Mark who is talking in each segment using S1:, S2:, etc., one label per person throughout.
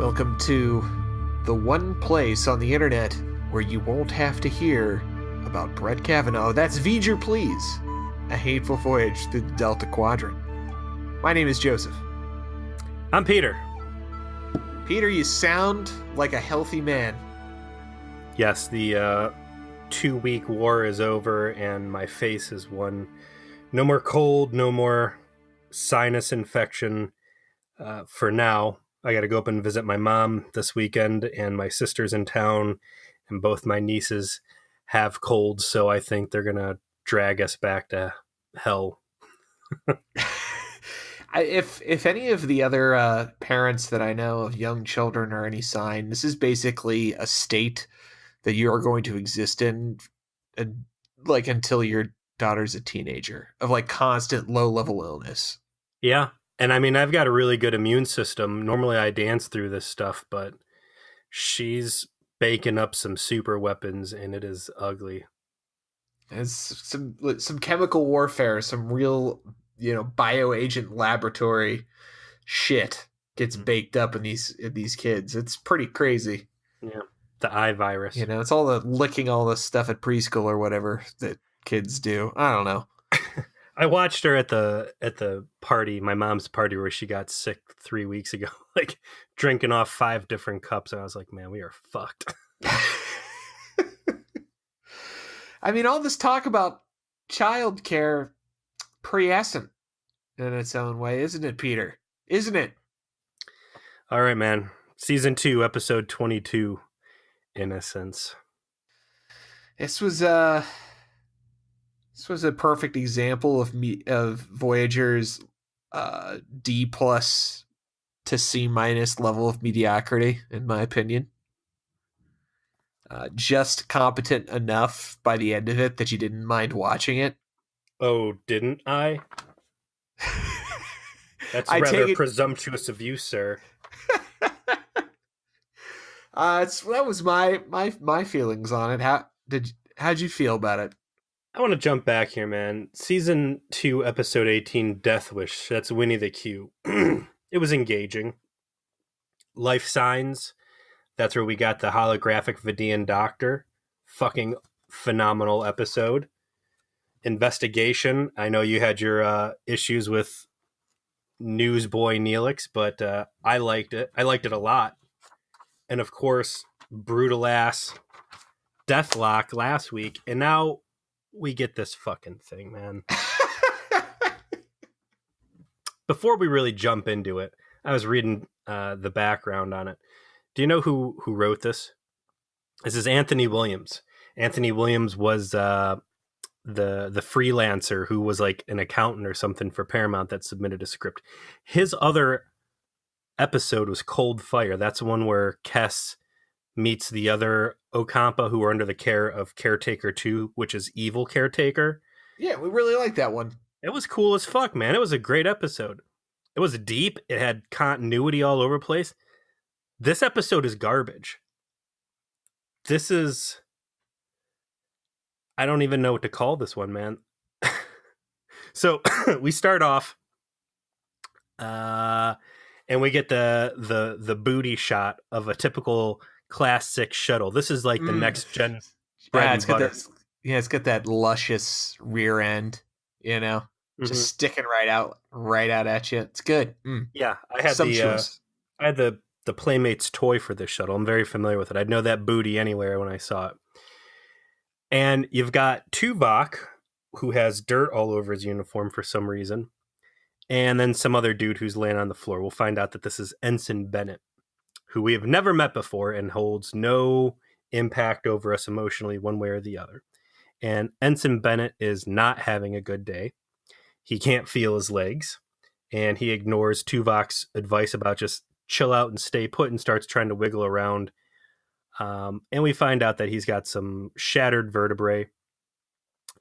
S1: Welcome to the one place on the internet where you won't have to hear about Brett Kavanaugh. That's V'ger Please, a hateful voyage through the Delta Quadrant. My name is Joseph.
S2: I'm Peter.
S1: Peter, you sound like a healthy man.
S2: Yes, the 2-week war is over and my face is one. No more cold, no more sinus infection for now. I got to go up and visit my mom this weekend, and my sister's in town, and both my nieces have colds, so I think they're going to drag us back to hell.
S1: If any of the other parents that I know of young children are any sign, this is basically a state that you are going to exist in, like until your daughter's a teenager, of like constant low-level illness.
S2: Yeah. And I mean, I've got a really good immune system. Normally I dance through this stuff, but she's baking up some super weapons and it is ugly.
S1: It's some chemical warfare, some real, bioagent laboratory shit gets baked up in these kids. It's pretty crazy.
S2: Yeah. The eye virus.
S1: It's all the licking all this stuff at preschool or whatever that kids do. I don't know.
S2: I watched her at the party, my mom's party, where she got sick 3 weeks ago, like drinking off 5 different cups. And I was like, man, we are fucked.
S1: I mean, all this talk about childcare, prescient in its own way, isn't it, Peter? Isn't it?
S2: All right, man. Season 2, episode 22, Innocence.
S1: This was a perfect example of Voyager's D+ to C- level of mediocrity, in my opinion. Just competent enough by the end of it that you didn't mind watching it.
S2: Oh, didn't I? That's rather presumptuous of you, sir.
S1: That was my feelings on it. How'd you feel about it?
S2: I want to jump back here, man. Season 2, episode 18, Death Wish. That's Winnie the Q. It was engaging. Life Signs. That's where we got the holographic Vidian doctor. Fucking phenomenal episode. Investigation. I know you had your issues with Newsboy Neelix, but I liked it. I liked it a lot. And of course, brutal ass Deathlock last week. And now we get this fucking thing, man. Before we really jump into it, I was reading the background on it. Do you know who wrote this? This is Anthony Williams. Anthony Williams was the freelancer who was like an accountant or something for Paramount that submitted a script. His other episode was Cold Fire. That's the one where Kess meets the other Ocampa who are under the care of Caretaker 2, which is Evil Caretaker.
S1: Yeah, we really liked that one.
S2: It was cool as fuck, man. It was a great episode. It was deep. It had continuity all over the place. This episode is garbage. This is... I don't even know what to call this one, man. So we start off and we get the booty shot of a typical Class 6 shuttle. This is like the next gen bread and butter.
S1: It's got that luscious rear end, just sticking right out at you. It's good.
S2: Yeah, I had the Playmates toy for this shuttle. I'm very familiar with it. I'd know that booty anywhere when I saw it. And you've got Tuvok, who has dirt all over his uniform for some reason, and then some other dude who's laying on the floor. We'll find out that this is Ensign Bennett, who we have never met before and holds no impact over us emotionally one way or the other. And Ensign Bennett is not having a good day. He can't feel his legs, and he ignores Tuvok's advice about just chill out and stay put and starts trying to wiggle around. And we find out that he's got some shattered vertebrae.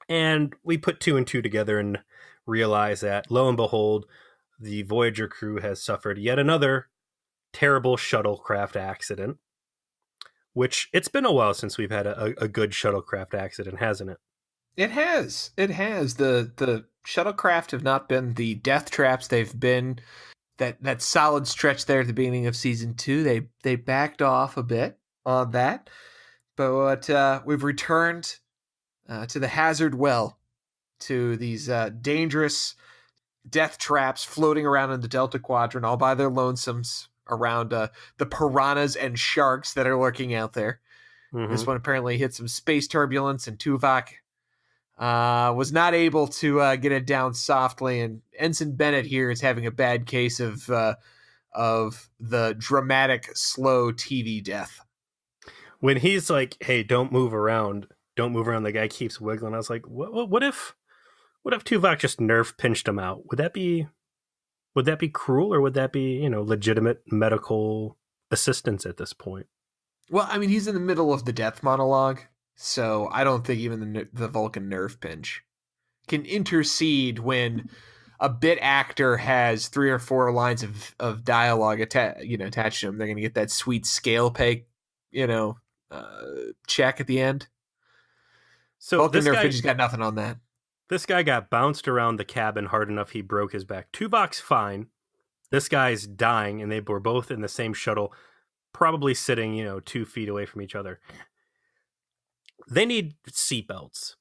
S2: And we put 2 and 2 together and realize that, lo and behold, the Voyager crew has suffered yet another terrible shuttlecraft accident, which it's been a while since we've had a good shuttlecraft accident, hasn't it?
S1: It has. The shuttlecraft have not been the death traps they've been that solid stretch there at the beginning of season 2. They backed off a bit on that, but we've returned to the hazard well, to these dangerous death traps floating around in the Delta Quadrant all by their lonesomes around the piranhas and sharks that are lurking out there. Mm-hmm. This one apparently hit some space turbulence, and Tuvok was not able to get it down softly, and Ensign Bennett here is having a bad case of the dramatic, slow TV death.
S2: When he's like, "Hey, don't move around," the guy keeps wiggling. I was like, "What if Tuvok just nerf pinched him out? Would that be cruel, or would that be legitimate medical assistance at this point?"
S1: Well, I mean, he's in the middle of the death monologue, so I don't think even the Vulcan nerve pinch can intercede when a bit actor has 3 or 4 lines of dialogue attached to him. They're going to get that sweet scale pay, check at the end. So Vulcan nerve pinch has got nothing on that.
S2: This guy got bounced around the cabin hard enough he broke his back. Tuvok's fine. This guy's dying, and they were both in the same shuttle, probably sitting 2 feet away from each other. They need seatbelts.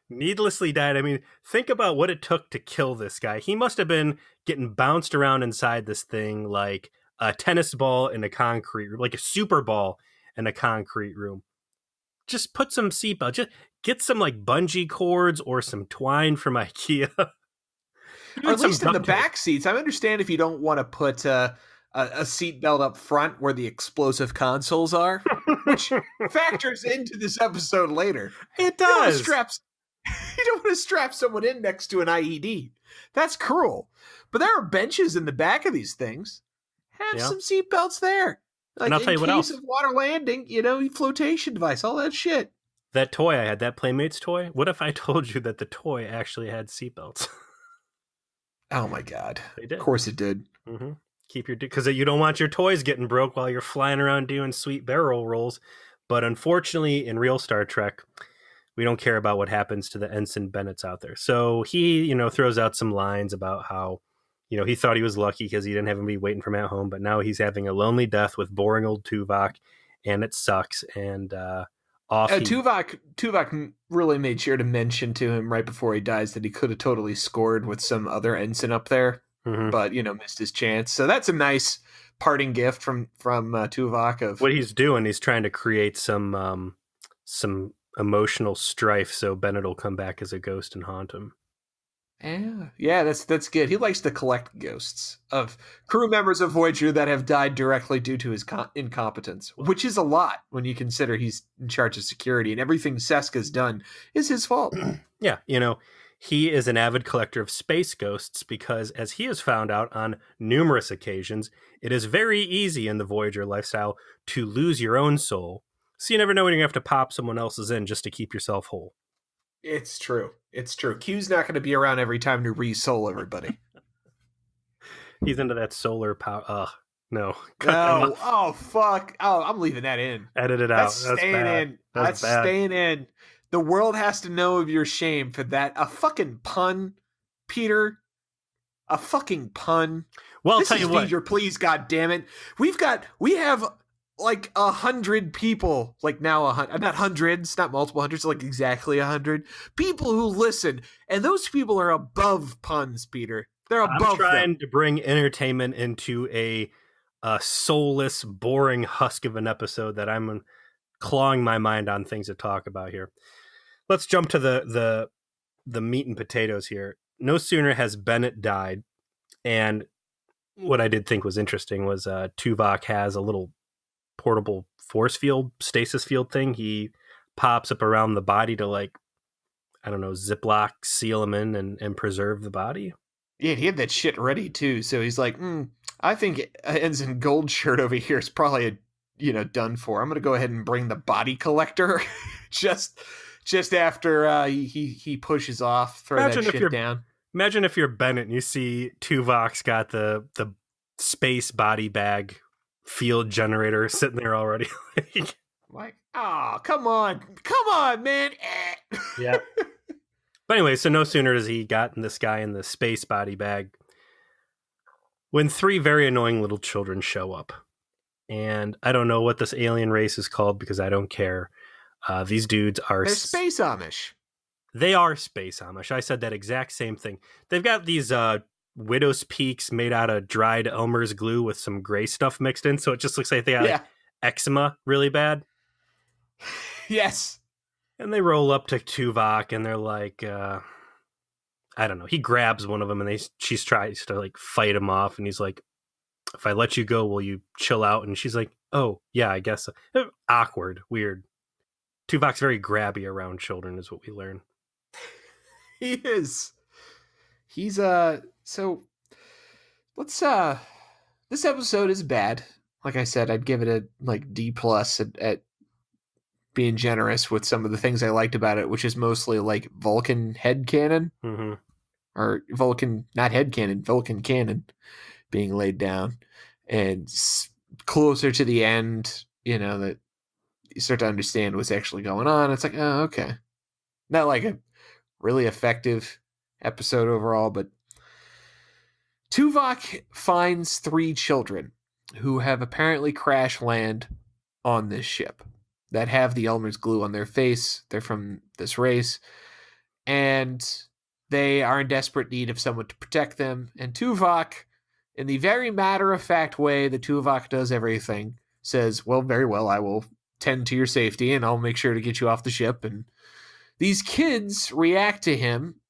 S2: Needlessly died. I mean, think about what it took to kill this guy. He must have been getting bounced around inside this thing like a tennis ball in a concrete room, like a super ball in a concrete room. Just put some seatbelts. Just get some like bungee cords or some twine from IKEA.
S1: Or at least in the back seats. I understand if you don't want to put a seatbelt up front where the explosive consoles are, which factors into this episode later.
S2: It does.
S1: You don't want to strap someone in next to an IED. That's cruel. But there are benches in the back of these things. Have some seatbelts there.
S2: Like, and I'll tell you what else.
S1: In case of water landing, flotation device, all that shit.
S2: That toy I had, that Playmates toy, what if I told you that the toy actually had seatbelts?
S1: Oh my God.
S2: They did.
S1: Of course it did.
S2: Mm-hmm. Because you don't want your toys getting broke while you're flying around doing sweet barrel rolls. But unfortunately, in real Star Trek, we don't care about what happens to the Ensign Bennetts out there. So he, throws out some lines about how, he thought he was lucky because he didn't have anybody waiting for him at home, but now he's having a lonely death with boring old Tuvok, and it sucks. And
S1: Tuvok really made sure to mention to him right before he dies that he could have totally scored with some other ensign up there, but missed his chance. So that's a nice parting gift from Tuvok. Of
S2: what he's doing, he's trying to create some emotional strife so Bennett will come back as a ghost and haunt him.
S1: Yeah, that's good. He likes to collect ghosts of crew members of Voyager that have died directly due to his incompetence, which is a lot when you consider he's in charge of security and everything Seska's done is his fault.
S2: Yeah, he is an avid collector of space ghosts because, as he has found out on numerous occasions, it is very easy in the Voyager lifestyle to lose your own soul. So you never know when you're going to have to pop someone else's in just to keep yourself whole.
S1: It's true. Q's not going to be around every time to re-soul everybody.
S2: He's into that solar power. No.
S1: Oh, fuck. Oh, I'm leaving that in.
S2: Edit it out.
S1: That's staying in. That's staying in. The world has to know of your shame for that. A fucking pun, Peter. A fucking pun.
S2: Well, I'll tell you what.
S1: Feed your please, goddammit. We have like 100 people, like now 100, not hundreds, not multiple hundreds, like exactly 100 people who listen, and those people are above puns, Peter. They're above.
S2: I'm trying to bring entertainment into a soulless, boring husk of an episode that I'm clawing my mind on things to talk about here. Let's jump to the meat and potatoes here. No sooner has Bennett died, and what I did think was interesting was Tuvok has a little portable force field, stasis field thing. He pops up around the body to Ziploc seal him in and preserve the body.
S1: Yeah, he had that shit ready too. So he's like, I think Ensign Goldshirt over here is probably done for. I'm gonna go ahead and bring the body collector just after he pushes off, throw that shit down.
S2: Imagine if you're Bennett and you see Tuvok's got the space body bag field generator sitting there already.
S1: Like, oh, come on, man.
S2: Yeah. But anyway, so no sooner has he gotten this guy in the space body bag, when three very annoying little children show up. And I don't know what this alien race is called because I don't care. These dudes are...
S1: They're space Amish.
S2: They are space Amish. I said that exact same thing. They've got these widow's peaks made out of dried Elmer's glue with some gray stuff mixed in, so it just looks like they got like, eczema really bad.
S1: Yes.
S2: And they roll up to Tuvok, and they're like, I don't know. He grabs one of them, and she tries to like fight him off, and he's like, "If I let you go, will you chill out?" And she's like, "Oh, yeah, I guess so." Awkward, weird. Tuvok's very grabby around children, is what we learn.
S1: He is. He's so let's this episode is bad. Like I said, I'd give it a like D+ at being generous with some of the things I liked about it, which is mostly like Vulcan headcanon.
S2: Mm-hmm.
S1: Or Vulcan, not headcanon, Vulcan canon being laid down. And closer to the end, you know, that you start to understand what's actually going on. It's like, oh, okay. Not like a really effective episode overall, but Tuvok finds 3 children who have apparently crash land on this ship that have the Elmer's glue on their face. They're from this race, and they are in desperate need of someone to protect them. And Tuvok, in the very matter-of-fact way that Tuvok does everything, says, well, very well, I will tend to your safety, and I'll make sure to get you off the ship. And these kids react to him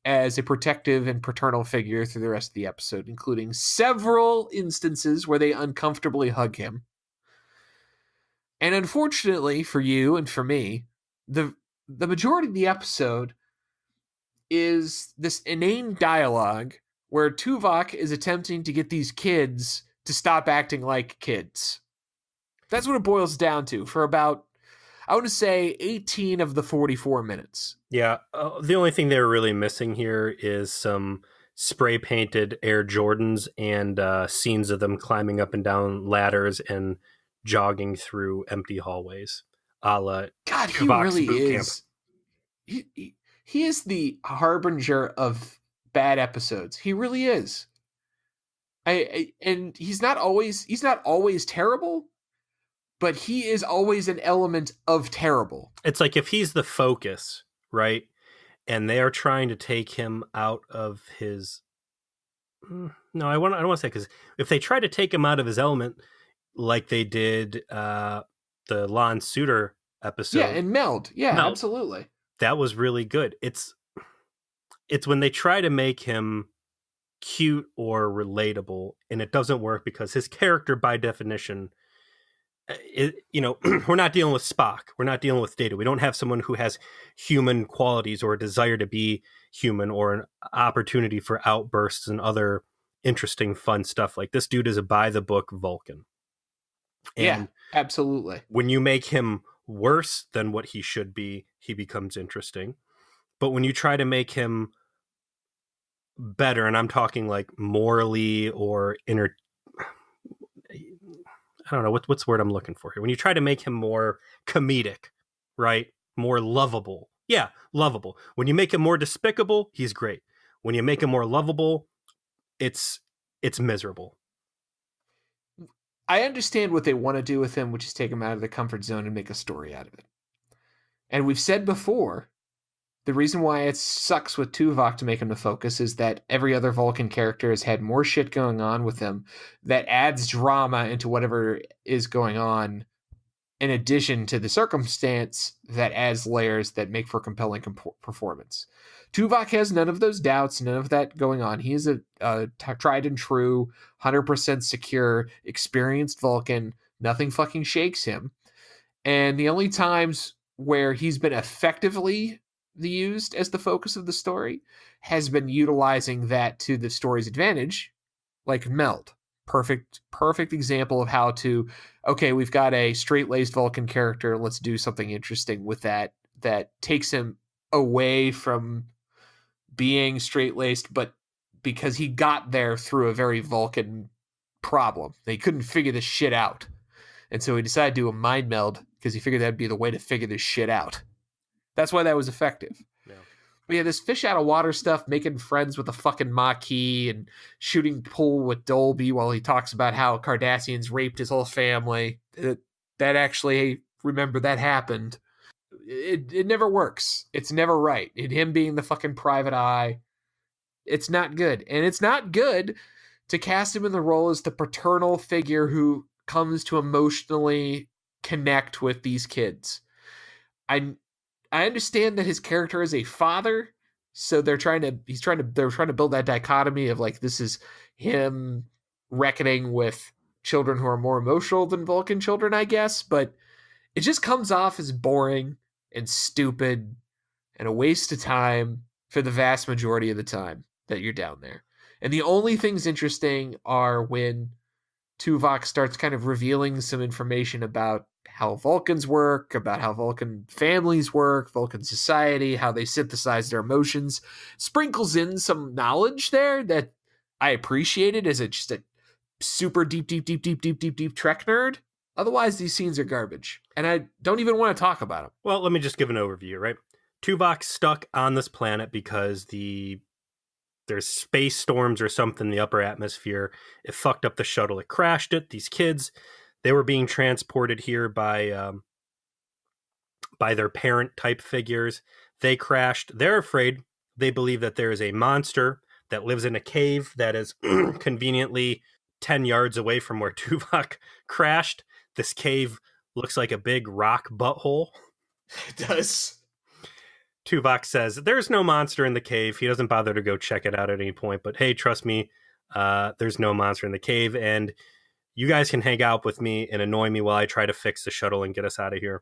S1: as a protective and paternal figure through the rest of the episode, including several instances where they uncomfortably hug him. And unfortunately for you and for me, the majority of the episode is this inane dialogue where Tuvok is attempting to get these kids to stop acting like kids. That's what it boils down to for about, I want to say, 18 of the 44 minutes.
S2: Yeah, the only thing they're really missing here is some spray-painted Air Jordans and scenes of them climbing up and down ladders and jogging through empty hallways. A la
S1: God, he really is. He is the harbinger of bad episodes. He really is. And he's not always terrible, but he is always an element of terrible.
S2: It's like if he's the focus, right? And they are trying to take him out of his... No, I don't want to say, because if they try to take him out of his element, like they did the Lon Suitor episode.
S1: Yeah, and Meld. Yeah, Meld. Absolutely.
S2: That was really good. It's when they try to make him cute or relatable, and it doesn't work because his character, by definition, we're not dealing with Spock. We're not dealing with Data. We don't have someone who has human qualities or a desire to be human or an opportunity for outbursts and other interesting, fun stuff. Like, this dude is a by-the-book Vulcan. And
S1: yeah, absolutely.
S2: When you make him worse than what he should be, he becomes interesting. But when you try to make him better, and I'm talking like morally or I don't know what's the word I'm looking for here. When you try to make him more comedic, right? More lovable. Yeah, lovable. When you make him more despicable, he's great. When you make him more lovable, it's miserable.
S1: I understand what they want to do with him, which is take him out of the comfort zone and make a story out of it. And we've said before, the reason why it sucks with Tuvok to make him the focus is that every other Vulcan character has had more shit going on with him that adds drama into whatever is going on, in addition to the circumstance that adds layers that make for compelling performance. Tuvok has none of those doubts, none of that going on. He is a tried and true, 100% secure, experienced Vulcan. Nothing fucking shakes him. And the only times where he's been effectively used as the focus of the story has been utilizing that to the story's advantage, like Meld. Perfect example of how to, okay, we've got a straight-laced Vulcan character, let's do something interesting with that takes him away from being straight-laced, but because he got there through a very Vulcan problem. They couldn't figure this shit out. And so he decided to do a mind meld because he figured that'd be the way to figure this shit out. That's why that was effective.
S2: Yeah.
S1: Yeah, this fish out of water stuff, making friends with a fucking Maquis and shooting pool with Dolby while he talks about how Cardassians raped his whole family. That actually, remember, that happened. It never works. It's never right. And him being the fucking private eye, it's not good. And it's not good to cast him in the role as the paternal figure who comes to emotionally connect with these kids. I understand that his character is a father, so they're trying to build that dichotomy of like, this is him reckoning with children who are more emotional than Vulcan children, I guess, but it just comes off as boring and stupid and a waste of time for the vast majority of the time that you're down there. And the only things interesting are when Tuvok starts kind of revealing some information about how Vulcans work, about how Vulcan families work, Vulcan society, how they synthesize their emotions, sprinkles in some knowledge there that I appreciated as just a super deep Trek nerd. Otherwise, these scenes are garbage, and I don't even want to talk about them.
S2: Well, let me just give an overview, right? Tuvok's stuck on this planet because there's space storms or something in the upper atmosphere. It fucked up the shuttle. It crashed it. These kids, they were being transported here by their parent type figures. They crashed. They're afraid. They believe that there is a monster that lives in a cave that is conveniently 10 yards away from where Tuvok crashed. This cave looks like a big rock butthole.
S1: It does.
S2: Tuvok says there's no monster in the cave. He doesn't bother to go check it out at any point. But hey, trust me, there's no monster in the cave. And you guys can hang out with me and annoy me while I try to fix the shuttle and get us out of here.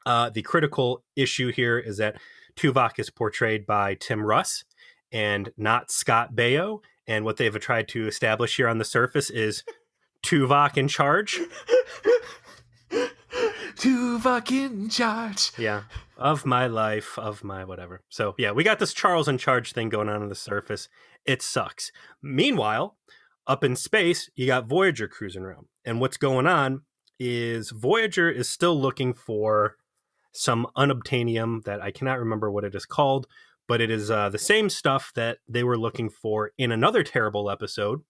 S2: The critical issue here is that Tuvok is portrayed by Tim Russ and not Scott Baio. And what they've tried to establish here on the surface is Tuvok in charge.
S1: Tuvok in charge.
S2: Yeah. Of my life, of my whatever. So, yeah, we got this Charles in charge thing going on the surface. It sucks. Meanwhile, up in space, you got Voyager cruising around. And what's going on is Voyager is still looking for some unobtainium that I cannot remember what it is called, but it is the same stuff that they were looking for in another terrible episode,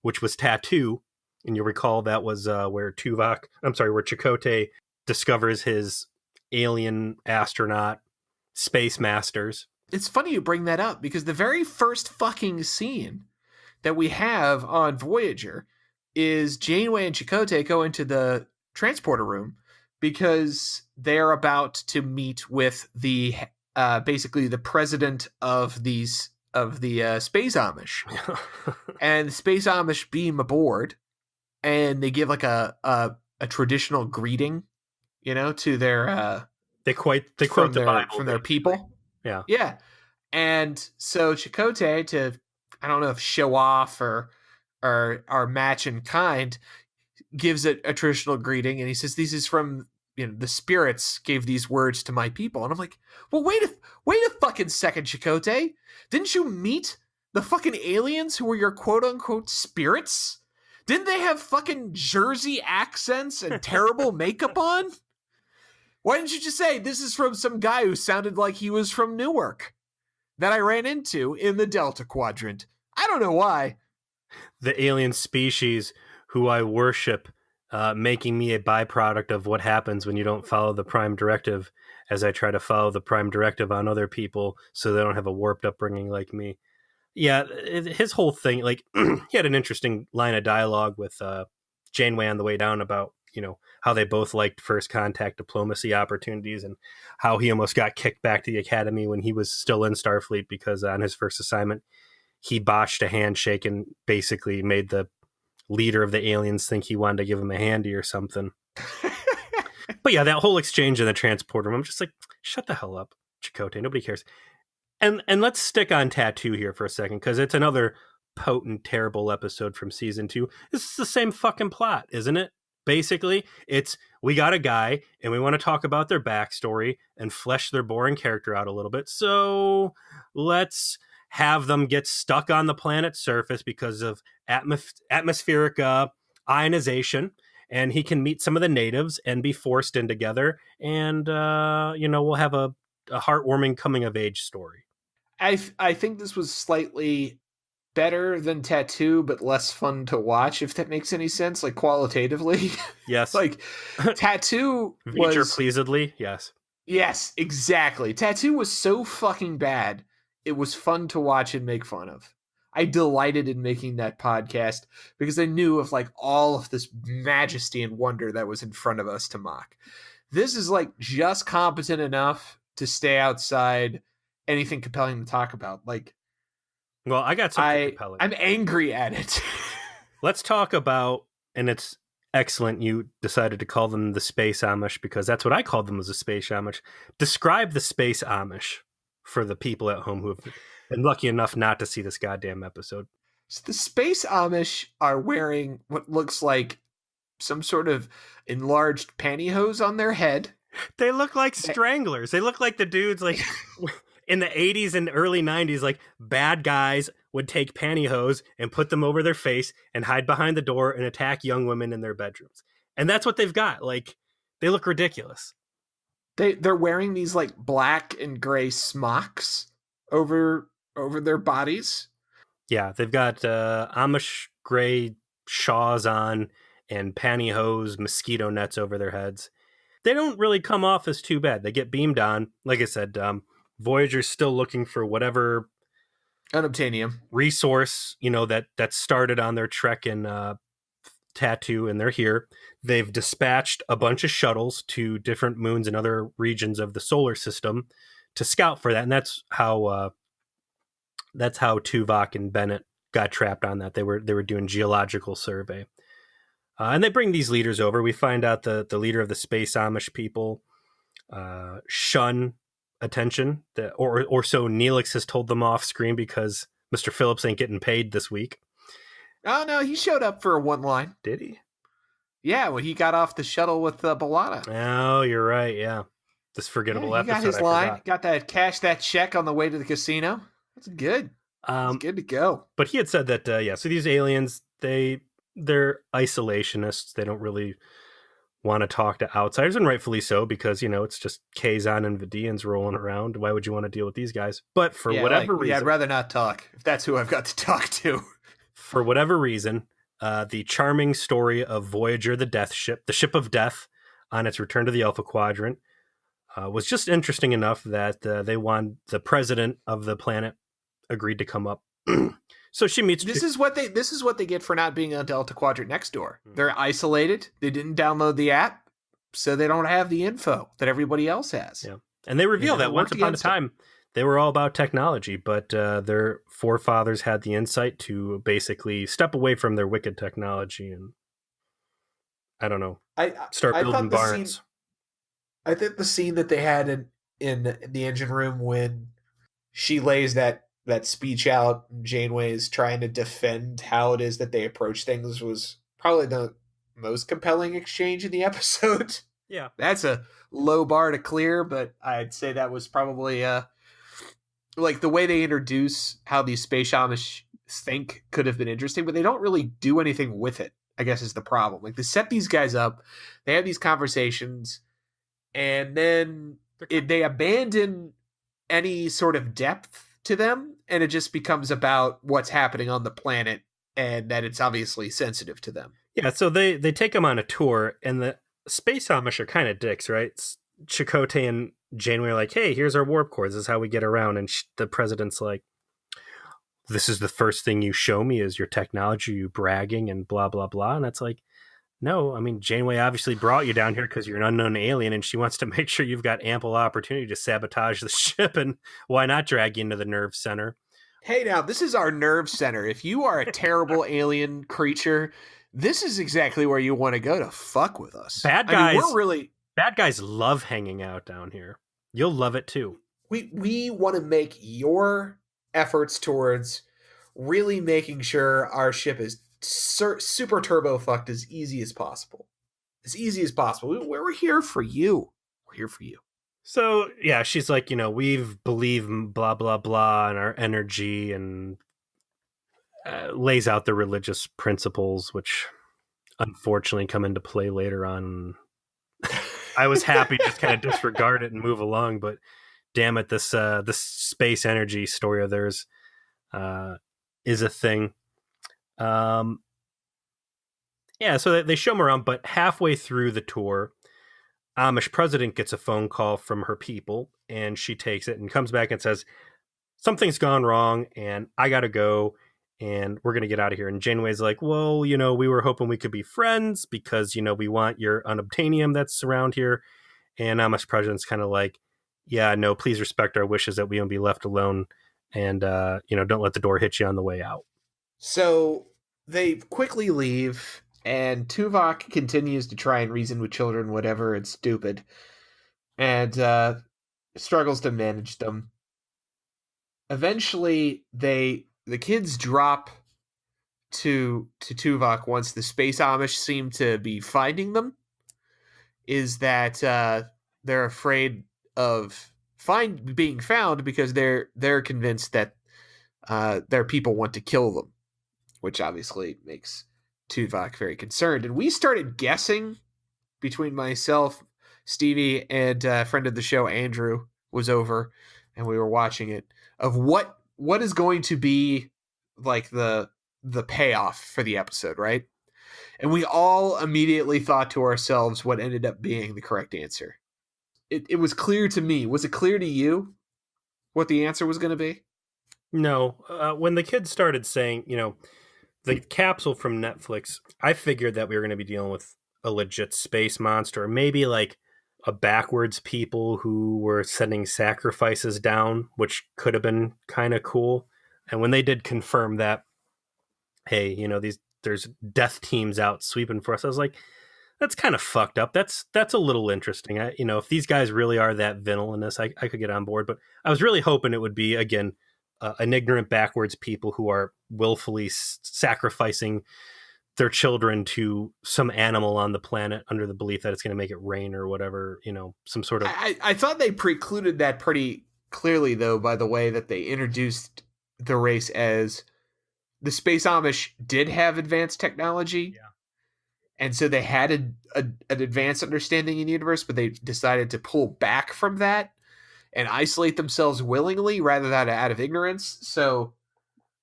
S2: which was Tattoo. And you'll recall that was where Chakotay discovers his alien astronaut space masters.
S1: It's funny you bring that up because the very first fucking scene that we have on Voyager is Janeway and Chakotay go into the transporter room because they're about to meet with the basically the president of the Space Amish. And the Space Amish beam aboard and they give like a traditional greeting, you know, to their
S2: they quote the Bible
S1: from their people.
S2: Yeah.
S1: And so Chakotay, to I don't know if show off or match in kind, gives a traditional greeting, and he says, "This is from, you know, the spirits gave these words to my people." And I'm like, well, wait a fucking second, Chakotay. Didn't you meet the fucking aliens who were your quote unquote spirits? Didn't they have fucking Jersey accents and terrible makeup on? Why didn't you just say this is from some guy who sounded like he was from Newark that I ran into in the Delta Quadrant? I don't know why.
S2: The alien species who I worship, making me a byproduct of what happens when you don't follow the Prime Directive, as I try to follow the Prime Directive on other people so they don't have a warped upbringing like me. Yeah, his whole thing, like, he had an interesting line of dialogue with Janeway on the way down about, you know, how they both liked first contact diplomacy opportunities and how he almost got kicked back to the academy when he was still in Starfleet because on his first assignment, he botched a handshake and basically made the leader of the aliens think he wanted to give him a handy or something. But yeah, that whole exchange in the transporter room, I'm just like, shut the hell up, Chakotay. Nobody cares. And let's stick on Tattoo here for a second, because it's another potent, terrible episode from season 2. This is the same fucking plot, isn't it? Basically, it's we got a guy and we want to talk about their backstory and flesh their boring character out a little bit. So let's have them get stuck on the planet's surface because of atmospheric ionization, and he can meet some of the natives and be forced in together, and we'll have a heartwarming coming of age story.
S1: I think this was slightly better than Tattoo, but less fun to watch, if that makes any sense, like qualitatively.
S2: Yes.
S1: Like Tattoo
S2: Veger
S1: was
S2: pleasedly, yes.
S1: Yes, exactly. Tattoo was so fucking bad. It was fun to watch and make fun of. I delighted in making that podcast because I knew of like all of this majesty and wonder that was in front of us to mock. This is like just competent enough to stay outside anything compelling to talk about. Like,
S2: well, I got something compelling.
S1: I'm angry at it.
S2: Let's talk about, and it's excellent you decided to call them the Space Amish, because that's what I called them, as the Space Amish. Describe the Space Amish for the people at home who have been lucky enough not to see this goddamn episode.
S1: So the Space Amish are wearing what looks like some sort of enlarged pantyhose on their head.
S2: They look like stranglers. They look like the dudes like in the 80s and early 90s, like bad guys would take pantyhose and put them over their face and hide behind the door and attack young women in their bedrooms. And that's what they've got. Like, they look ridiculous.
S1: They're wearing these like black and gray smocks over their bodies.
S2: Yeah, they've got Amish gray shawls on and pantyhose, mosquito nets over their heads. They don't really come off as too bad. They get beamed on. Like I said, Voyager's still looking for whatever
S1: unobtainium
S2: resource, that started on their trek in Tattoo, and they're here. They've dispatched a bunch of shuttles to different moons and other regions of the solar system to scout for that, and that's how Tuvok and Bennett got trapped on that. They were doing geological survey, and they bring these leaders over. We find out the leader of the Space Amish people shun attention, or so Neelix has told them off screen, because Mr. Phillips ain't getting paid this week.
S1: Oh no, he showed up for a one line.
S2: Did he?
S1: Yeah, when he got off the shuttle with B'Elanna.
S2: Oh, you're right. Yeah, this forgettable episode.
S1: He got his line. Got that that check on the way to the casino. That's good. It's good to go.
S2: But he had said that so these aliens, they're isolationists. They don't really want to talk to outsiders, and rightfully so, because it's just Kazon and Vidians rolling around. Why would you want to deal with these guys? But for whatever reason,
S1: I'd rather not talk if that's who I've got to talk to.
S2: For whatever reason, the charming story of Voyager, the Death Ship, the ship of death, on its return to the Alpha Quadrant, was just interesting enough that the president of the planet agreed to come up. So she meets.
S1: This is what they get for not being on Delta Quadrant next door. They're isolated. They didn't download the app, so they don't have the info that everybody else has.
S2: Yeah, and they reveal that once upon a time they were all about technology, but their forefathers had the insight to basically step away from their wicked technology and start building barns.
S1: I think the scene that they had in the engine room when she lays that speech out, Janeway is trying to defend how it is that they approach things, was probably the most compelling exchange in the episode.
S2: Yeah.
S1: That's a low bar to clear, but I'd say that was probably like the way they introduce how these Space Amish think could have been interesting, but they don't really do anything with it, I guess is the problem. Like, they set these guys up, they have these conversations, and then they abandon any sort of depth to them, and it just becomes about what's happening on the planet, and that it's obviously sensitive to them.
S2: Yeah, so they take them on a tour, and the Space Amish are kind of dicks, right? Chakotay and Janeway are like, hey, here's our warp core, this is how we get around, and the president's like, this is the first thing you show me is your technology, you bragging, and blah, blah, blah, and that's like, no, I mean, Janeway obviously brought you down here because you're an unknown alien, and she wants to make sure you've got ample opportunity to sabotage the ship, and why not drag you into the nerve center?
S1: Hey, now, this is our nerve center. If you are a terrible alien creature, this is exactly where you want to go to fuck with us.
S2: Bad guys love hanging out down here. You'll love it, too.
S1: We want to make your efforts towards really making sure our ship is super turbo fucked as easy as possible. As easy as possible. We're here for you. We're here for you.
S2: So, yeah, she's like, we've believed blah, blah, blah, and our energy, and lays out the religious principles, which unfortunately come into play later on. I was happy to just kind of disregard it and move along, but damn it, this space energy story of theirs is a thing. Yeah, so they show them around, but halfway through the tour, Amish president gets a phone call from her people, and she takes it and comes back and says, something's gone wrong, and I gotta go, and we're gonna get out of here. And Janeway's like, well, we were hoping we could be friends because, we want your unobtainium that's around here. And Amish president's kind of like, yeah, no, please respect our wishes that we don't be left alone, and, don't let the door hit you on the way out.
S1: So they quickly leave, and Tuvok continues to try and reason with children, whatever, it's stupid, and struggles to manage them. Eventually, the kids drop to Tuvok once the space Amish seem to be finding them, is that they're afraid of being found because they're convinced that their people want to kill them, which obviously makes Tuvok very concerned. And we started guessing between myself, Stevie, and a friend of the show, Andrew, was over, and we were watching it, of what is going to be like the payoff for the episode, right? And we all immediately thought to ourselves what ended up being the correct answer. It was clear to me. Was it clear to you what the answer was going to be?
S2: No. When the kids started saying, the capsule from Netflix, I figured that we were going to be dealing with a legit space monster, or maybe like a backwards people who were sending sacrifices down, which could have been kind of cool. And when they did confirm that, hey, there's death teams out sweeping for us, I was like, that's kind of fucked up. That's a little interesting. If these guys really are that villainous, I could get on board. But I was really hoping it would be, again, an ignorant backwards people who are willfully sacrificing their children to some animal on the planet under the belief that it's going to make it rain or whatever, some sort of...
S1: I thought they precluded that pretty clearly, though, by the way that they introduced the race as the space Amish did have advanced technology.
S2: Yeah.
S1: And so they had an advanced understanding in the universe, but they decided to pull back from that and isolate themselves willingly rather than out of ignorance. So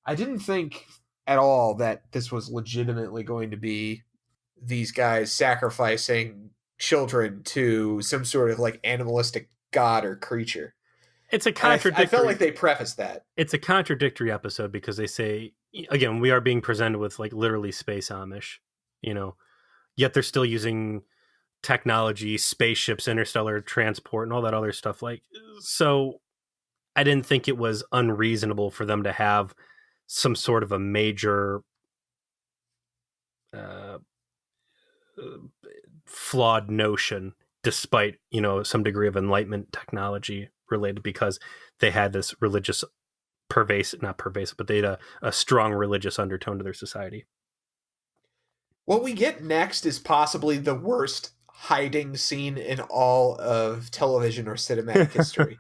S1: I didn't think at all that this was legitimately going to be these guys sacrificing children to some sort of like animalistic god or creature.
S2: It's a contradictory...
S1: I felt like they prefaced that.
S2: It's a contradictory episode because they say, again, we are being presented with like literally space Amish, yet they're still using technology, spaceships, interstellar transport, and all that other stuff. So I didn't think it was unreasonable for them to have some sort of a major flawed notion, despite, some degree of enlightenment technology related, because they had this religious not pervasive, but they had a strong religious undertone to their society.
S1: What we get next is possibly the worst hiding scene in all of television or cinematic history.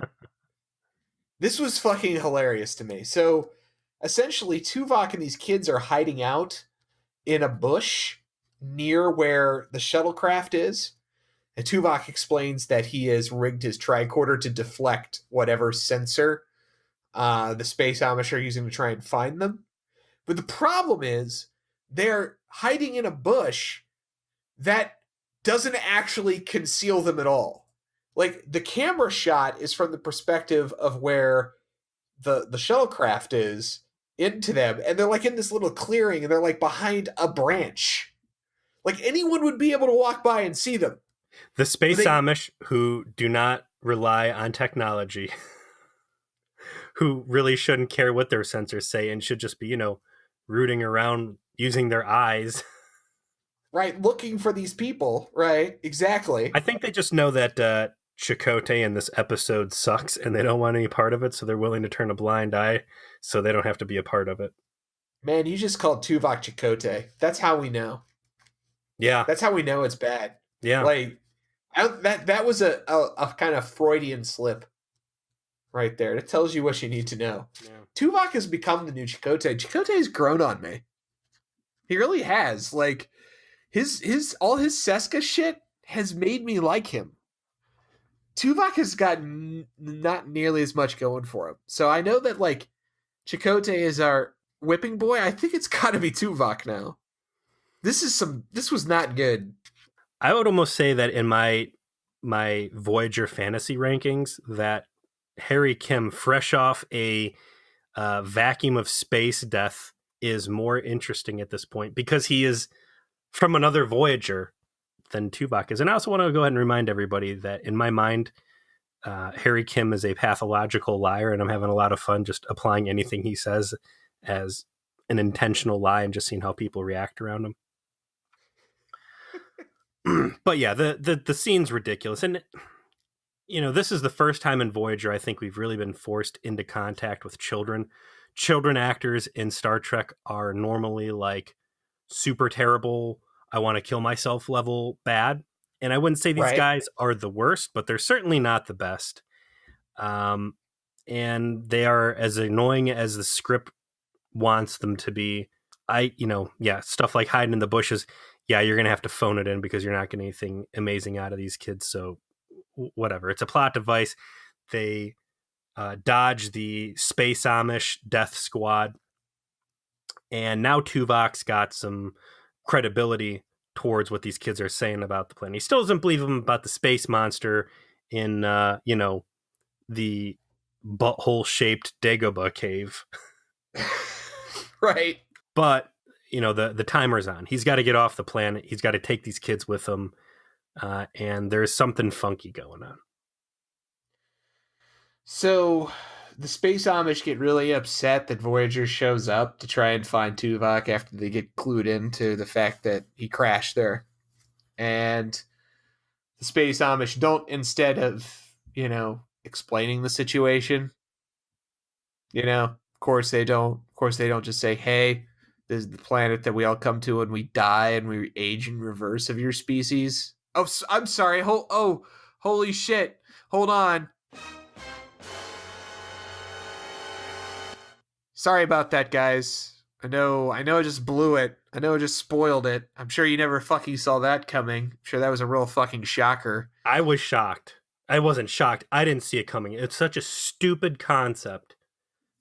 S1: This was fucking hilarious to me. So, essentially, Tuvok and these kids are hiding out in a bush near where the shuttlecraft is. And Tuvok explains that he has rigged his tricorder to deflect whatever sensor the space Amish are using to try and find them. But the problem is, they're hiding in a bush that doesn't actually conceal them at all. Like, the camera shot is from the perspective of where the shuttlecraft is into them, and they're like in this little clearing, and they're like behind a branch. Like, anyone would be able to walk by and see them.
S2: The space Amish who do not rely on technology, who really shouldn't care what their sensors say and should just be, rooting around using their eyes.
S1: Right, looking for these people, right? Exactly.
S2: I think they just know that Chakotay in this episode sucks and they don't want any part of it, so they're willing to turn a blind eye so they don't have to be a part of it.
S1: Man, you just called Tuvok Chakotay. That's how we know.
S2: Yeah.
S1: That's how we know it's bad.
S2: Yeah.
S1: Like, that was a kind of Freudian slip right there. It tells you what you need to know. Yeah. Tuvok has become the new Chakotay. Chakotay's grown on me. He really has. Like, all his Seska shit has made me like him. Tuvok has got not nearly as much going for him. So I know that like Chakotay is our whipping boy. I think it's got to be Tuvok now. This was not good.
S2: I would almost say that in my Voyager fantasy rankings, that Harry Kim, fresh off a vacuum of space death, is more interesting at this point because he is from another Voyager than Tuvok is. And I also want to go ahead and remind everybody that in my mind, Harry Kim is a pathological liar, and I'm having a lot of fun just applying anything he says as an intentional lie and just seeing how people react around him. But yeah, the scene's ridiculous. And, you know, this is the first time in Voyager I think we've really been forced into contact with children. Children actors in Star Trek are normally like super terrible, I want to kill myself level bad. And I wouldn't say these guys are the worst, but they're certainly not the best. And they are as annoying as the script wants them to be. Stuff like hiding in the bushes. Yeah, you're going to have to phone it in because you're not getting anything amazing out of these kids. So whatever. It's a plot device. They dodge the space Amish death squad. And now Tuvok's got some credibility towards what these kids are saying about the planet. He still doesn't believe them about the space monster in, the butthole-shaped Dagobah cave.
S1: Right.
S2: But, you know, the timer's on. He's got to get off the planet. He's got to take these kids with him. And there's something funky going on.
S1: So the space Amish get really upset that Voyager shows up to try and find Tuvok after they get clued into the fact that he crashed there. And the space Amish don't, instead of, you know, explaining the situation, you know, of course they don't just say, hey, this is the planet that we all come to and we die and we age in reverse of your species. Oh, I'm sorry. Holy shit. Hold on. Sorry about that, guys. I know I just blew it. I know I just spoiled it. I'm sure you never fucking saw that coming. I'm sure that was a real fucking shocker.
S2: I was shocked. I wasn't shocked. I didn't see it coming. It's such a stupid concept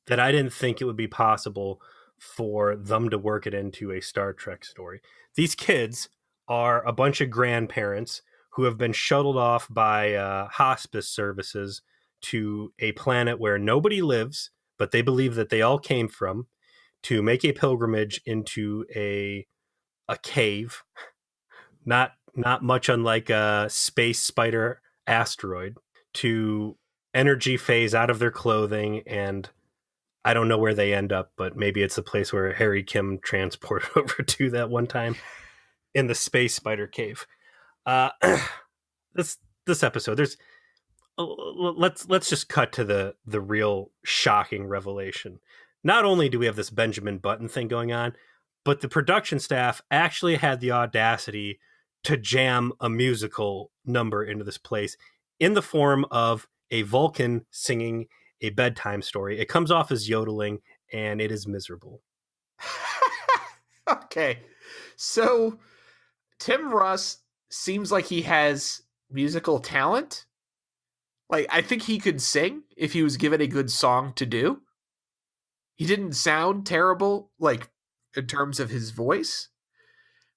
S2: that I didn't think it would be possible for them to work it into a Star Trek story. These kids are a bunch of grandparents who have been shuttled off by hospice services to a planet where nobody lives, but they believe that they all came from, to make a pilgrimage into a cave, not much unlike a space spider asteroid, to energy phase out of their clothing. And I don't know where they end up, but maybe it's the place where Harry Kim transported over to that one time in the space spider cave. This episode, let's just cut to the real shocking revelation. Not only do we have this Benjamin Button thing going on, but the production staff actually had the audacity to jam a musical number into this place in the form of a Vulcan singing a bedtime story. It comes off as yodeling, and it is miserable.
S1: Okay. So Tim Russ seems like he has musical talent. Like, I think he could sing if he was given a good song to do. He didn't sound terrible, like, in terms of his voice.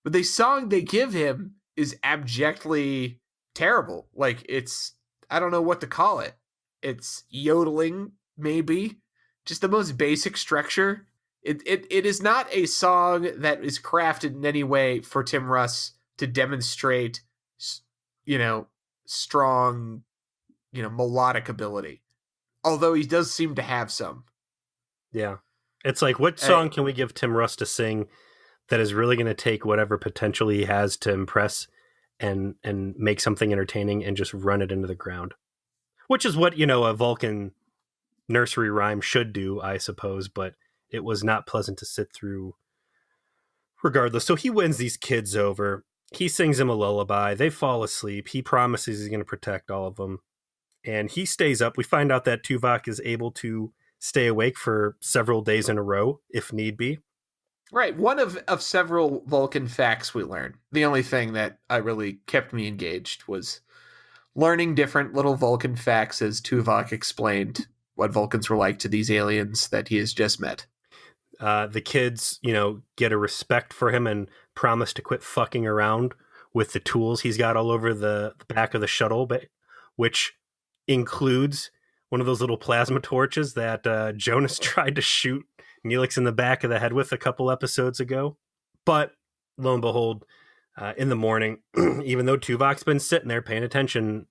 S1: But the song they give him is abjectly terrible. Like, it's, I don't know what to call it. It's yodeling, maybe. Just the most basic structure. It is not a song that is crafted in any way for Tim Russ to demonstrate, you know, strong, you know, melodic ability. Although he does seem to have some.
S2: Yeah. It's like, what song can we give Tim Russ to sing that is really going to take whatever potential he has to impress and make something entertaining and just run it into the ground? Which is what, you know, a Vulcan nursery rhyme should do, I suppose, but it was not pleasant to sit through regardless. So he wins these kids over. He sings them a lullaby. They fall asleep. He promises he's going to protect all of them. And he stays up. We find out that Tuvok is able to stay awake for several days in a row, if need be.
S1: Right. One of several Vulcan facts we learned. The only thing that I really kept me engaged was learning different little Vulcan facts as Tuvok explained what Vulcans were like to these aliens that he has just met.
S2: The kids, get a respect for him and promise to quit fucking around with the tools he's got all over the back of the shuttle, which includes one of those little plasma torches that Jonas tried to shoot Neelix in the back of the head with a couple episodes ago. But lo and behold, in the morning, even though Tuvok's been sitting there paying attention,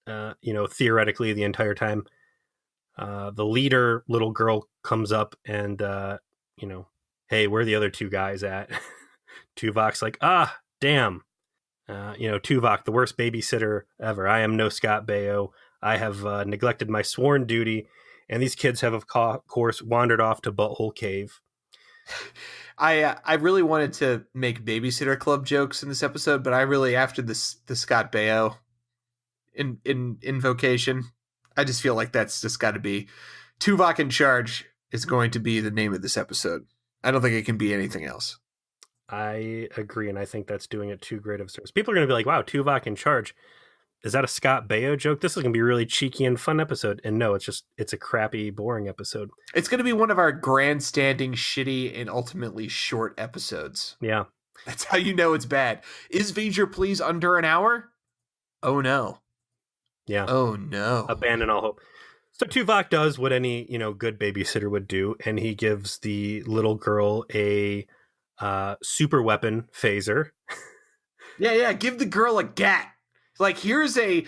S2: theoretically the entire time, the leader little girl comes up and, hey, where are the other two guys at? Tuvok's like, damn. Tuvok, the worst babysitter ever. I am no Scott Baio. I have neglected my sworn duty, and these kids have, of course, wandered off to Butthole Cave.
S1: I really wanted to make Babysitter Club jokes in this episode, but I really, after the Scott Baio invocation, I just feel like that's just got to be Tuvok in Charge is going to be the name of this episode. I don't think it can be anything else.
S2: I agree, and I think that's doing it too great of service. People are going to be like, wow, Tuvok in Charge. Is that a Scott Baio joke? This is going to be a really cheeky and fun episode. And no, it's a crappy, boring episode.
S1: It's going to be one of our grandstanding, shitty, and ultimately short episodes.
S2: Yeah.
S1: That's how you know it's bad. Is V'ger Please under an hour? Oh, no.
S2: Yeah.
S1: Oh, no.
S2: Abandon all hope. So Tuvok does what any, good babysitter would do, and he gives the little girl a super weapon phaser.
S1: Yeah. Give the girl a gat. Like, here's a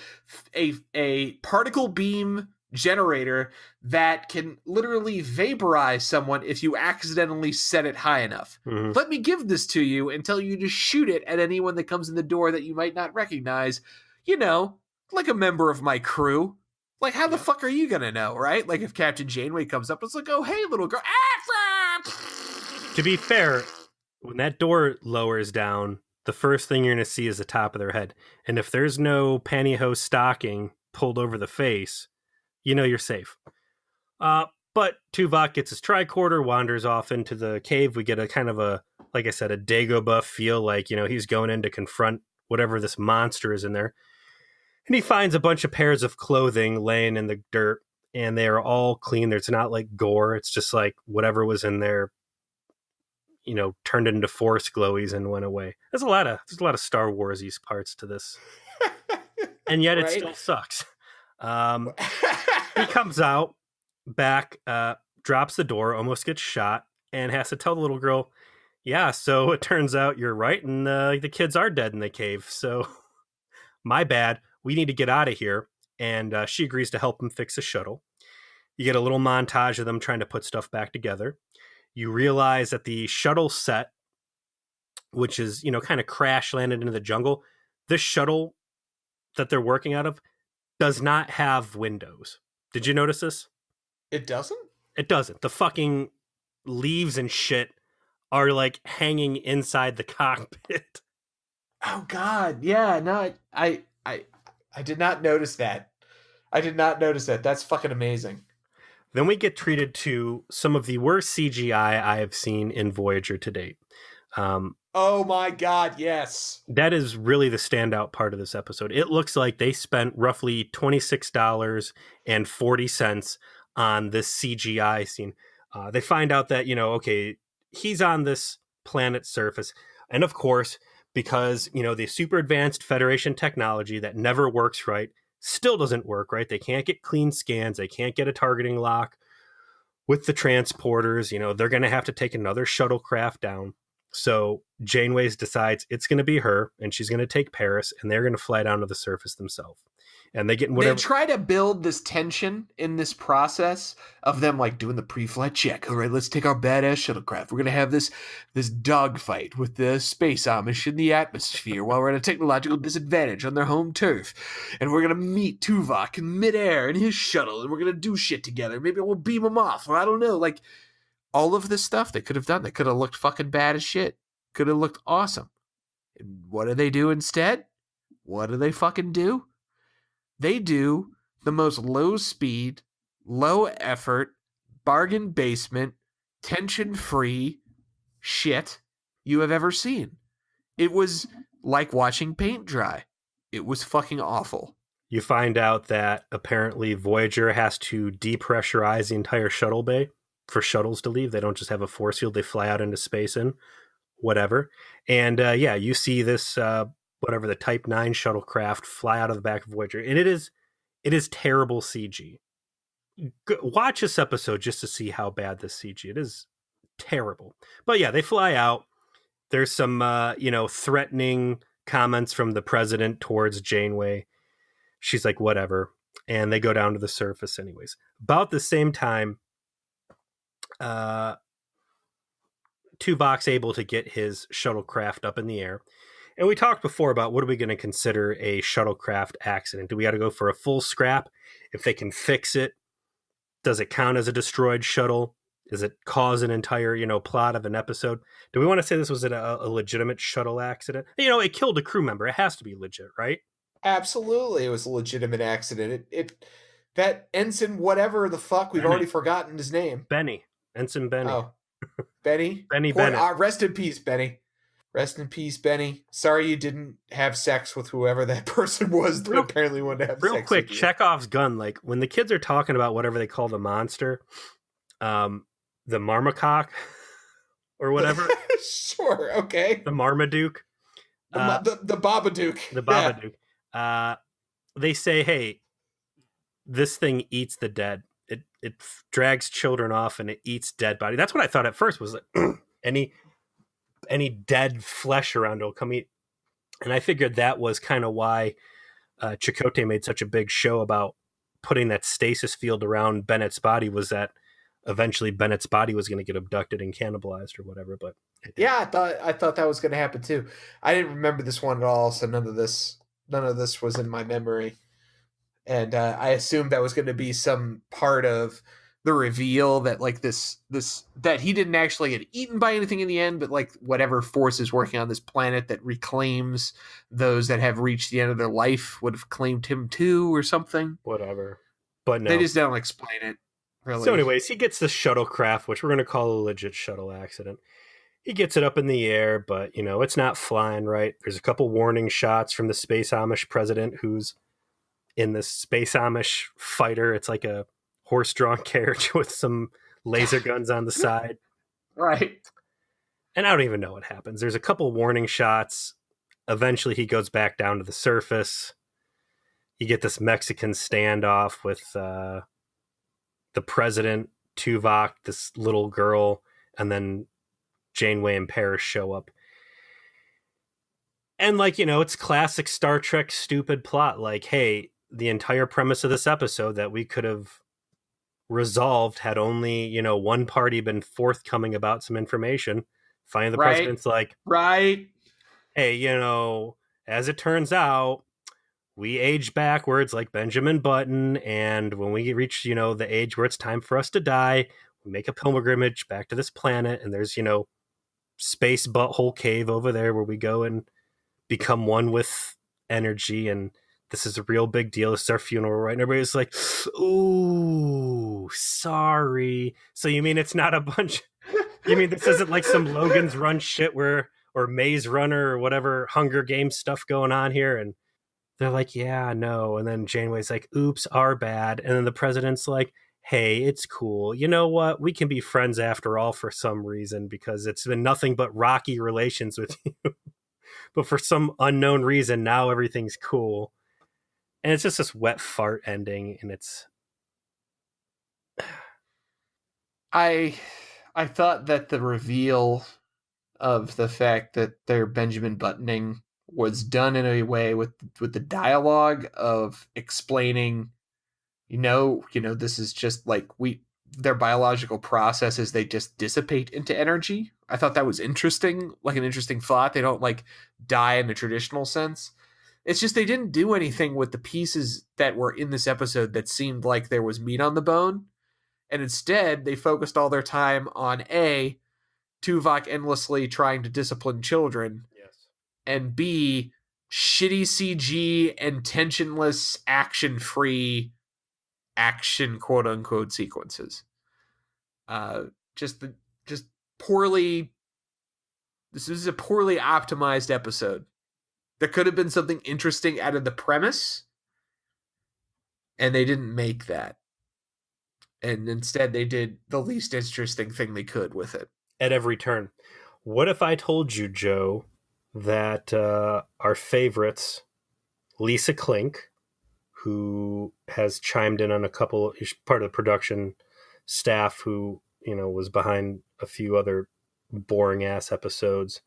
S1: particle beam generator that can literally vaporize someone if you accidentally set it high enough.
S2: Mm-hmm.
S1: Let me give this to you and tell you to shoot it at anyone that comes in the door that you might not recognize. Like a member of my crew. Like, how the fuck are you gonna know, right? Like, if Captain Janeway comes up, it's like, oh, hey, little girl.
S2: To be fair, when that door lowers down, the first thing you're going to see is the top of their head. And if there's no pantyhose stocking pulled over the face, you're safe. But Tuvok gets his tricorder, wanders off into the cave. We get a kind of like I said, a Dagobah feel, like, he's going in to confront whatever this monster is in there. And he finds a bunch of pairs of clothing laying in the dirt, and they are all clean. There's not like gore. It's just like whatever was in there, turned into force glowies and went away. There's a lot of Star Wars-y parts to this. And yet it still sucks. He comes out back, drops the door, almost gets shot, and has to tell the little girl, yeah, so it turns out you're right, and the kids are dead in the cave. So my bad. We need to get out of here. And she agrees to help him fix a shuttle. You get a little montage of them trying to put stuff back together. You realize that the shuttle set, which is, kind of crash landed into the jungle, this shuttle that they're working out of does not have windows. Did you notice this?
S1: It doesn't?
S2: It doesn't. The fucking leaves and shit are like hanging inside the cockpit.
S1: Oh God. Yeah, no, I did not notice that. That's fucking amazing.
S2: Then we get treated to some of the worst CGI I have seen in Voyager to date.
S1: Oh my God, yes.
S2: That is really the standout part of this episode. It looks like they spent roughly $26.40 on this CGI scene. They find out that, okay, he's on this planet's surface. And of course, because, the super advanced Federation technology that never works right, still doesn't work right. They can't get clean scans. They can't get a targeting lock with the transporters. They're going to have to take another shuttlecraft down. So Janeway decides it's going to be her, and she's going to take Paris, and they're going to fly down to the surface themselves. And they get whatever.
S1: They try to build this tension in this process of them like doing the pre-flight check. All right, let's take our badass shuttlecraft. We're going to have this dogfight with the space Amish in the atmosphere while we're at a technological disadvantage on their home turf. And we're going to meet Tuvok in midair in his shuttle, and we're going to do shit together. Maybe we'll beam him off, or I don't know. Like, all of this stuff they could have done. They could have looked fucking bad as shit. Could have looked awesome. And what do they do instead? What do they fucking do? They do the most low speed, low effort, bargain basement, tension free shit you have ever seen. It was like watching paint dry. It was fucking awful.
S2: You find out that apparently Voyager has to depressurize the entire shuttle bay for shuttles to leave. They don't just have a force field; they fly out into space in whatever. And you see this whatever the Type 9 shuttlecraft fly out of the back of Voyager, and it is terrible CG. Watch this episode just to see how bad this CG. It is terrible. But yeah, they fly out. There's some threatening comments from the president towards Janeway. She's like, whatever. And they go down to the surface anyways. About the same time, Tuvok's able to get his shuttlecraft up in the air. And we talked before about what are we going to consider a shuttlecraft accident? Do we got to go for a full scrap? If they can fix it, does it count as a destroyed shuttle? Does it cause an entire, plot of an episode? Do we want to say this was a legitimate shuttle accident? It killed a crew member. It has to be legit, right?
S1: Absolutely, it was a legitimate accident. That ensign, whatever the fuck, we've already forgotten his name.
S2: Benny. Ensign Benny.
S1: Oh, Benny?
S2: Benny Bennett.
S1: Rest in peace, Benny. Rest in peace, Benny. Sorry you didn't have sex with whoever that person was that apparently wanted to have sex with you.
S2: Real quick, Chekhov's gun. Like, when the kids are talking about whatever they call the monster, the Marmacock or whatever.
S1: Sure, okay.
S2: The Marmaduke.
S1: The Babadook.
S2: The Babadook. Yeah. They say, hey, this thing eats the dead. It drags children off and it eats dead body. That's what I thought at first was like any dead flesh around will come eat. And I figured that was kind of why Chakotay made such a big show about putting that stasis field around Bennett's body, was that eventually Bennett's body was going to get abducted and cannibalized or whatever. But
S1: yeah, I thought that was going to happen too. I didn't remember this one at all, so none of this was in my memory. And I assumed that was going to be some part of the reveal that like this that he didn't actually get eaten by anything in the end, but like whatever force is working on this planet that reclaims those that have reached the end of their life would have claimed him too or something.
S2: Whatever. But no.
S1: They just don't explain it, really.
S2: So anyways, he gets the shuttlecraft, which we're going to call a legit shuttle accident. He gets it up in the air, but, it's not flying right. There's a couple warning shots from the Space Amish president who's in this Space Amish fighter. It's like a horse-drawn carriage with some laser guns on the side.
S1: Right.
S2: And I don't even know what happens. There's a couple warning shots. Eventually, he goes back down to the surface. You get this Mexican standoff with the president, Tuvok, this little girl, and then Janeway and Paris show up. And it's classic Star Trek stupid plot. Like, hey, the entire premise of this episode that we could have resolved had only, one party been forthcoming about some information. Finally, the president's like,
S1: right.
S2: Hey, as it turns out, we age backwards like Benjamin Button. And when we reach, the age where it's time for us to die, we make a pilgrimage back to this planet. And there's, space butthole cave over there where we go and become one with energy. And this is a real big deal. This is our funeral, right? And everybody's like, ooh, sorry. So you mean it's not a bunch... You mean this isn't like some Logan's Run shit or Maze Runner or whatever Hunger Games stuff going on here? And they're like, yeah, no. And then Janeway's like, oops, our bad. And then the president's like, hey, it's cool. You know what? We can be friends after all for some reason because it's been nothing but rocky relations with you. But for some unknown reason, now everything's cool. And it's just this wet fart ending, and it's...
S1: I thought that the reveal of the fact that they're Benjamin Buttoning was done in a way with the dialogue of explaining, this is just like their biological processes, they just dissipate into energy. I thought that was interesting, like an interesting thought. They don't like die in the traditional sense. It's just they didn't do anything with the pieces that were in this episode that seemed like there was meat on the bone. And instead, they focused all their time on A, Tuvok endlessly trying to discipline children,
S2: yes,
S1: and B, shitty CG and tensionless, action-free action, quote-unquote, sequences. Just poorly... This is a poorly optimized episode. There could have been something interesting out of the premise, And they didn't make that. And instead they did the least interesting thing they could with it.
S2: At every turn. What if I told you, Joe, that our favorites, Lisa Klink, who has chimed in on a couple, is part of the production staff who, was behind a few other boring ass episodes,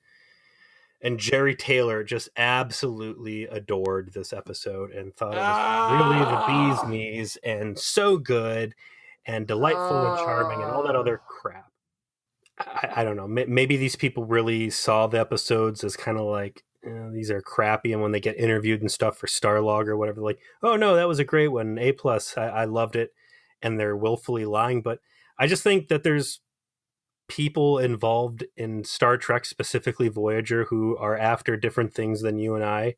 S2: and Jerry Taylor just absolutely adored this episode and thought it was really the bee's knees and so good and delightful and charming and all that other crap. I don't know. Maybe these people really saw the episodes as kind of like, these are crappy, and when they get interviewed and stuff for Starlog or whatever, like, oh no, that was a great one, A+, I loved it, and they're willfully lying. But I just think that there's people involved in Star Trek, specifically Voyager, who are after different things than you and I,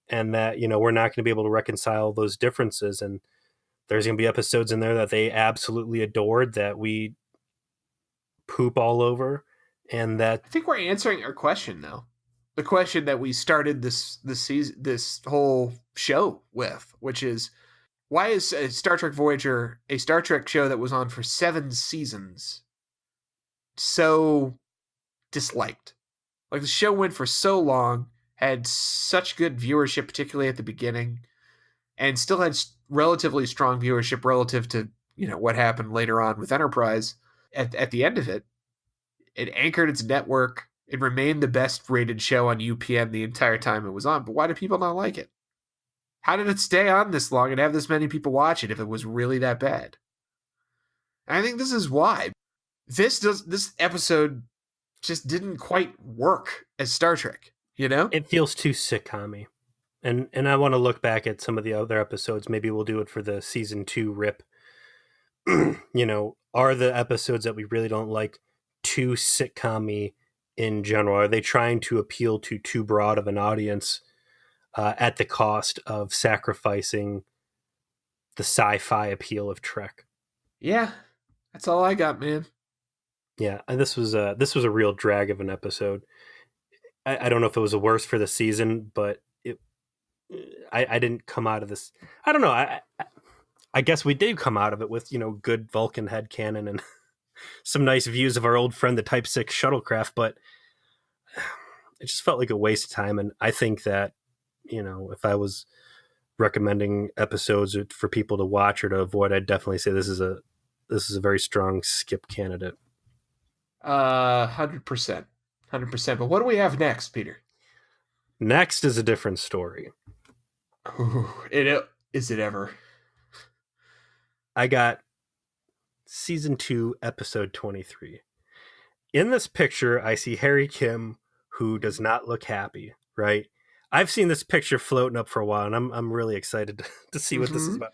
S2: and that, we're not going to be able to reconcile those differences. And there's going to be episodes in there that they absolutely adored that we poop all over, and that
S1: I think we're answering our question though. The question that we started this season, this whole show with, which is, why is Star Trek Voyager, a Star Trek show that was on for 7 seasons, so disliked? Like, the show went for so long, had such good viewership, particularly at the beginning, and still had relatively strong viewership relative to, what happened later on with Enterprise. At the end of it, it anchored its network. It remained the best rated show on UPN the entire time it was on. But why do people not like it? How did it stay on this long and have this many people watch it if it was really that bad? And I think this is why. This episode just didn't quite work as Star Trek,
S2: It feels too sitcom-y. And I want to look back at some of the other episodes. Maybe we'll do it for the season 2 rip. Are the episodes that we really don't like too sitcom-y in general? Are they trying to appeal to too broad of an audience at the cost of sacrificing the sci-fi appeal of Trek?
S1: Yeah, that's all I got, man.
S2: Yeah, and this was a real drag of an episode. I don't know if it was the worst for the season, but I didn't come out of this. I don't know. I guess we did come out of it with, good Vulcan headcanon and some nice views of our old friend, the Type 6 shuttlecraft, but it just felt like a waste of time. And I think that, if I was recommending episodes for people to watch or to avoid, I'd definitely say this is a very strong skip candidate.
S1: 100%. 100%. But what do we have next, Peter?
S2: Next is a different story.
S1: Is it ever?
S2: I got season 2, episode 23. In this picture, I see Harry Kim, who does not look happy, right? I've seen this picture floating up for a while, and I'm really excited to see what this is about.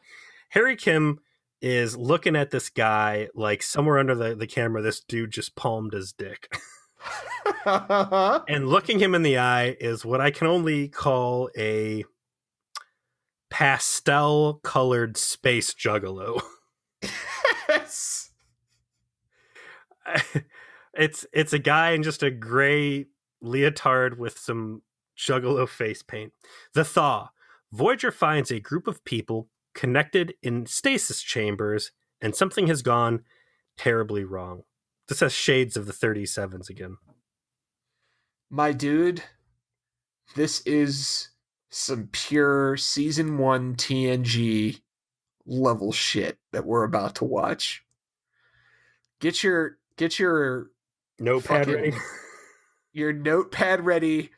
S2: Harry Kim is looking at this guy like somewhere under the camera, this dude just palmed his dick. And looking him in the eye is what I can only call a pastel-colored space juggalo.
S1: Yes.
S2: It's a guy in just a gray leotard with some juggalo face paint. The Thaw. Voyager finds a group of people connected in stasis chambers, and something has gone terribly wrong. This has shades of the 37s again.
S1: My dude, this is some pure season 1 TNG level shit that we're about to watch. Get your
S2: notepad ready.
S1: Your notepad ready,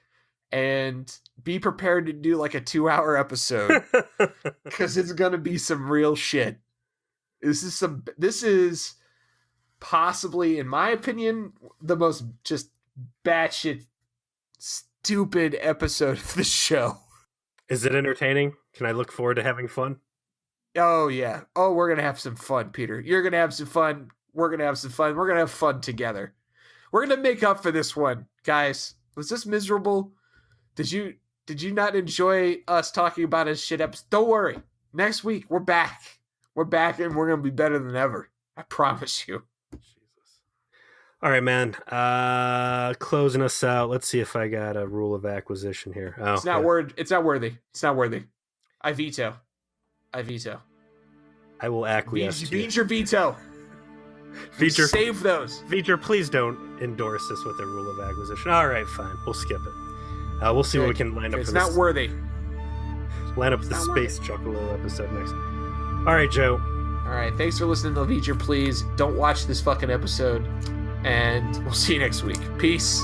S1: and be prepared to do like a 2-hour episode, because it's gonna be some real shit. This is possibly, in my opinion, the most just batshit stupid episode of the show.
S2: Is it entertaining? Can I look forward to having fun?
S1: Oh yeah. Oh, we're gonna have some fun, Peter. You're gonna have some fun. We're gonna have some fun. We're gonna have fun together. We're gonna make up for this one, guys. Was this miserable? Did you not enjoy us talking about a shit episode? Don't worry. Next week we're back. We're back, and we're gonna be better than ever. I promise you.
S2: Jesus. All right, man. Closing us out. Let's see if I got a rule of acquisition here. Oh,
S1: It's not worthy. It's not worthy. I veto.
S2: I will acquiesce.
S1: Beat your veto.
S2: Feature,
S1: save those.
S2: Feature, please don't endorse this with a rule of acquisition. All right, fine. We'll skip it. We'll see what we can line up.
S1: It's not worthy.
S2: Line up the Space Chocolate episode next. All right, Joe.
S1: All right, thanks for listening to Feature. Please don't watch this fucking episode, and we'll see you next week. Peace.